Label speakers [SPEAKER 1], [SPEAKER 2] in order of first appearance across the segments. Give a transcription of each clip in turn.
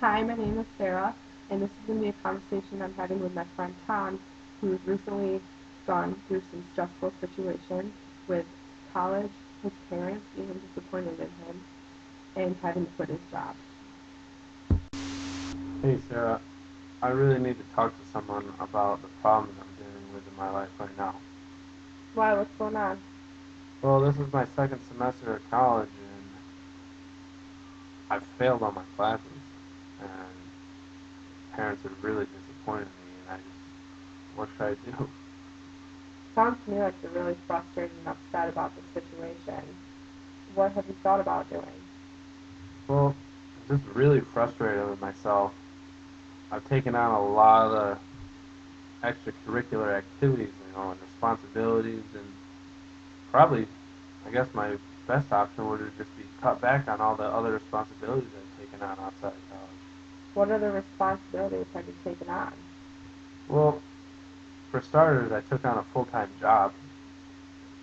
[SPEAKER 1] Hi, my name is Sarah, and this is going to be a conversation I'm having with my friend Tom, who's recently gone through some stressful situations with college, his parents being disappointed in him, and having to quit his job.
[SPEAKER 2] Hey Sarah, I really need to talk to someone about the problems I'm dealing with in my life right now.
[SPEAKER 1] Why? What's going on?
[SPEAKER 2] Well, this is my second semester of college and I've failed all my classes and parents are really disappointed in me and what should I do?
[SPEAKER 1] Sounds to me like you're really frustrated and upset about the situation. What have you thought about doing?
[SPEAKER 2] Well, I'm just really frustrated with myself. I've taken on a lot of extracurricular activities, and responsibilities and probably I guess my best option would just be cut back on all the other responsibilities I've taken on outside of college.
[SPEAKER 1] What other responsibilities have you taken on?
[SPEAKER 2] Well, for starters, I took on a full-time job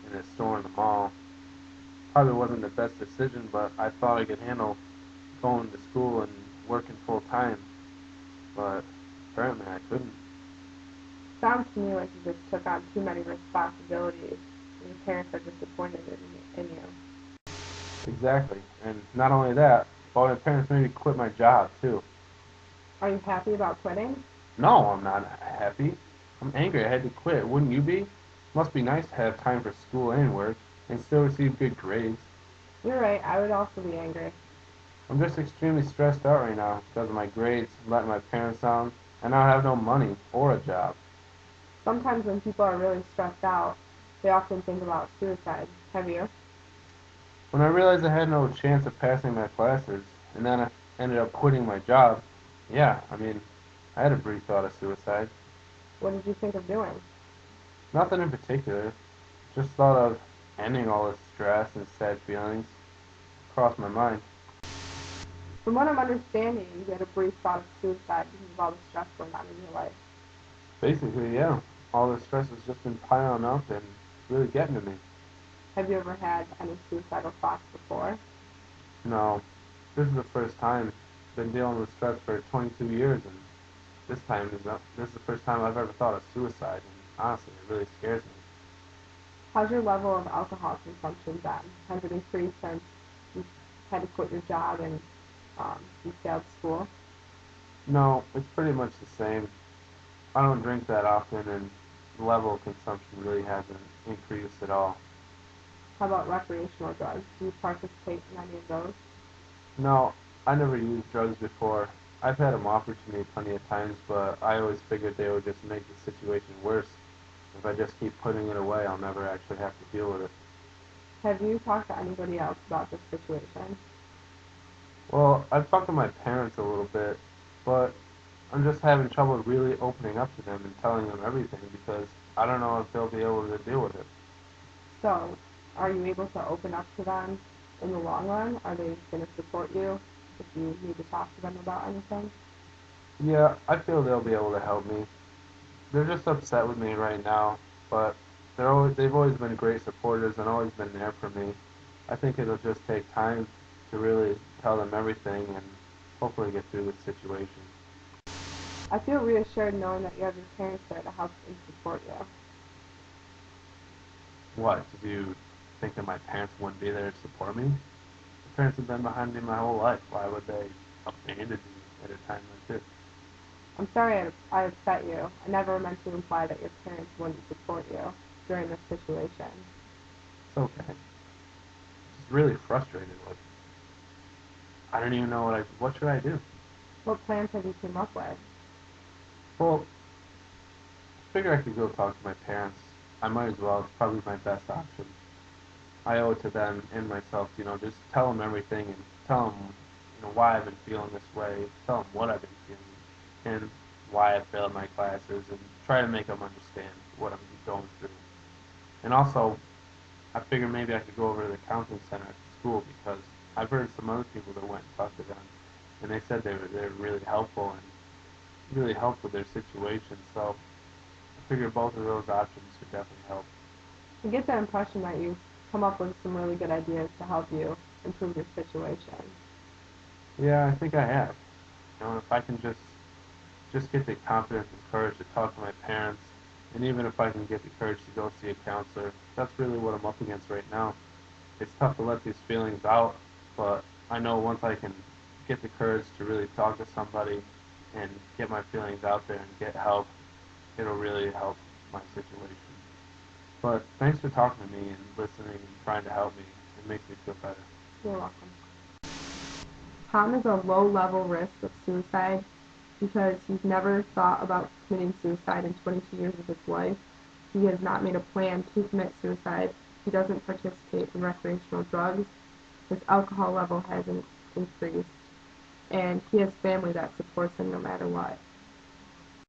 [SPEAKER 2] in a store in the mall. Probably wasn't the best decision, but I thought I could handle going to school and working full-time, but apparently I couldn't.
[SPEAKER 1] Sounds to me like you just took on too many responsibilities, and your parents are disappointed in you.
[SPEAKER 2] Exactly. And not only that, but my parents made me quit my job, too.
[SPEAKER 1] Are you happy about quitting?
[SPEAKER 2] No, I'm not happy. I'm angry I had to quit. Wouldn't you be? Must be nice to have time for school and work and still receive good grades.
[SPEAKER 1] You're right, I would also be angry.
[SPEAKER 2] I'm just extremely stressed out right now because of my grades, letting my parents down, and I have no money or a job.
[SPEAKER 1] Sometimes when people are really stressed out, they often think about suicide. Have you?
[SPEAKER 2] When I realized I had no chance of passing my classes, and then I ended up quitting my job, yeah, I had a brief thought of suicide.
[SPEAKER 1] What did you think of doing?
[SPEAKER 2] Nothing in particular, just thought of ending all this stress and sad feelings crossed my mind.
[SPEAKER 1] From what I'm understanding, you had a brief thought of suicide because of all the stress going on in your life.
[SPEAKER 2] Basically, yeah, all this stress has just been piling up and really getting to me.
[SPEAKER 1] Have you ever had any suicidal thoughts before?
[SPEAKER 2] No, this is the first time. Been dealing with stress for 22 years, and this is the first time I've ever thought of suicide. And honestly, it really scares me.
[SPEAKER 1] How's your level of alcohol consumption been? Has it increased since you had to quit your job and you failed school?
[SPEAKER 2] No, it's pretty much the same. I don't drink that often, and the level of consumption really hasn't increased at all.
[SPEAKER 1] How about recreational drugs? Do you participate in any of those?
[SPEAKER 2] No, I never used drugs before. I've had them offered to me plenty of times, but I always figured they would just make the situation worse. If I just keep putting it away, I'll never actually have to deal with it.
[SPEAKER 1] Have you talked to anybody else about this situation?
[SPEAKER 2] Well, I've talked to my parents a little bit, but I'm just having trouble really opening up to them and telling them everything because I don't know if they'll be able to deal with it.
[SPEAKER 1] So, are you able to open up to them in the long run? Are they going to support you if you need to talk to them about anything?
[SPEAKER 2] Yeah, I feel they'll be able to help me. They're just upset with me right now, but they've always been great supporters and always been there for me. I think it'll just take time to really tell them everything and hopefully get through this situation.
[SPEAKER 1] I feel reassured knowing that you have your parents there to help and support you.
[SPEAKER 2] What, did you think that my parents wouldn't be there to support me? My parents have been behind me my whole life. Why would they abandon me at a time like this?
[SPEAKER 1] I'm sorry I upset you. I never meant to imply that your parents wouldn't support you during this situation.
[SPEAKER 2] It's okay. Just really frustrated. Like I don't even know what should I do.
[SPEAKER 1] What plans have you come up with?
[SPEAKER 2] Well, I figure I could go talk to my parents. I might as well. It's probably my best option. I owe it to them and myself, just tell them everything and tell them, why I've been feeling this way. Tell them what I've been feeling and why I failed my classes and try to make them understand what I'm going through. And also, I figured maybe I could go over to the counseling center at the school because I've heard some other people that went and talked to them, and they said they're really helpful and really helped with their situation. So I figure both of those options should definitely help.
[SPEAKER 1] I get the impression that you've come up with some really good ideas to help you improve your situation.
[SPEAKER 2] Yeah, I think I have. You know, if I can just get the confidence and courage to talk to my parents, and even if I can get the courage to go see a counselor, that's really what I'm up against right now. It's tough to let these feelings out, but I know once I can get the courage to really talk to somebody and get my feelings out there and get help, it'll really help my situation. But thanks for talking to me and listening and trying to help me. It makes me feel better.
[SPEAKER 1] You're welcome. Tom is a low-level risk of suicide because he's never thought about committing suicide in 22 years of his life. He has not made a plan to commit suicide. He doesn't participate in recreational drugs. His alcohol level hasn't increased. And he has family that supports him no matter what.